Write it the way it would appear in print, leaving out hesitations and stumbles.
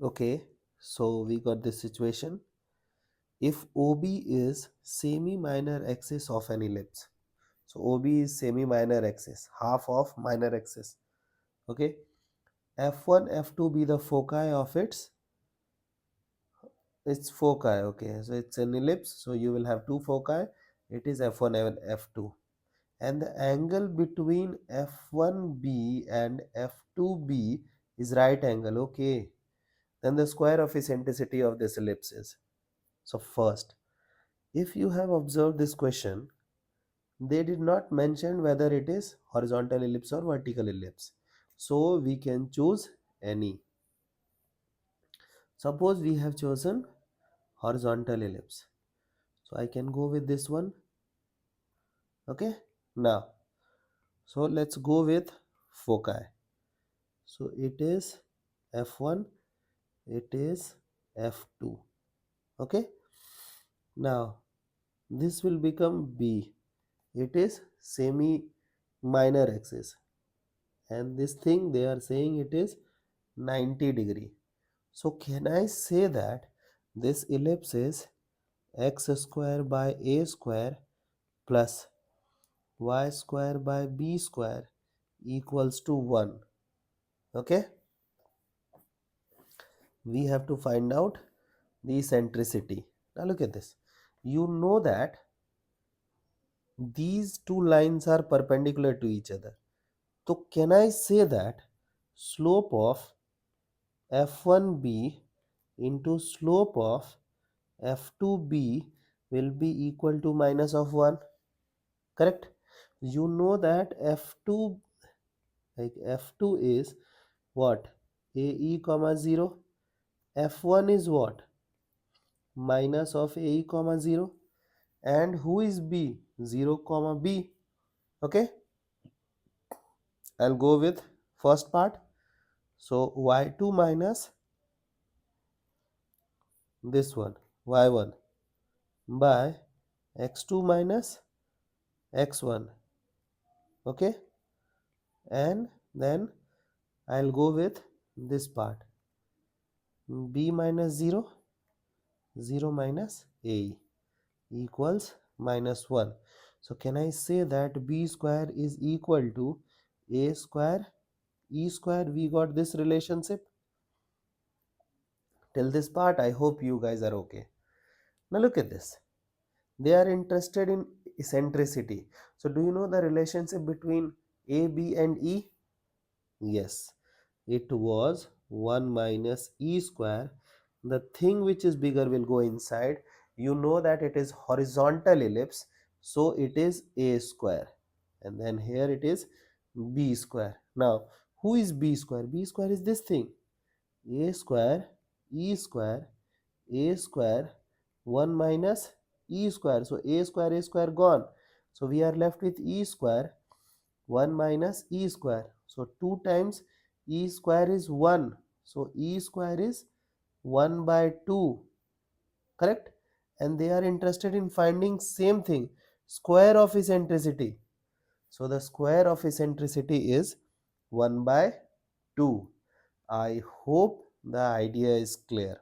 Okay, so we got this situation. If OB is semi-minor axis of an ellipse, so OB is semi-minor axis, half of minor axis. Okay, F1, F2 be the foci of its foci. Okay, so it's an ellipse, so you will have two foci. It is F1 and F2, and the angle between F1B and F2B is right angle. Okay, then the square of eccentricity of this ellipse is. So first, if you have observed this question, they did not mention whether it is horizontal ellipse or vertical ellipse. So we can choose any. Suppose we have chosen horizontal ellipse. So I can go with this one. Okay. Now, so let's go with foci. So it is F1, it is F2. Okay. Now, this will become B. It is semi minor axis, and this thing they are saying it is 90°. So can I say that this ellipse is x square by a square plus y square by b square equals to 1? Okay, we have to find out the eccentricity. Now look at this. You know that these two lines are perpendicular to each other. So can I say that slope of f1b into slope of f2b will be equal to minus of 1? Correct? You know that f2, like f2 is what? Ae comma 0. F1 is what? Minus of Ae comma 0. And who is b? 0 comma b. Okay, I'll go with first part. So y2 minus this one, y1, by x2 minus x1. Okay, and then I'll go with this part, b minus 0, 0 minus a equals minus 1. So can I say that b square is equal to a square e square? We got this relationship. Till this part, I hope you guys are okay. Now look at this. They are interested in eccentricity. So do you know the relationship between A, B and E? Yes, it was 1 minus E square. The thing which is bigger will go inside. You know that it is horizontal ellipse, so it is A square. And then here it is B square. Now, who is B square? B square is this thing. A square, E square, A square, 1 minus E square. So A square gone. So we are left with E square, 1 minus E square. So 2 times E square is 1. So E square is 1 by 2. Correct? And they are interested in finding same thing, square of eccentricity. So the square of eccentricity is 1 by 2. I hope the idea is clear.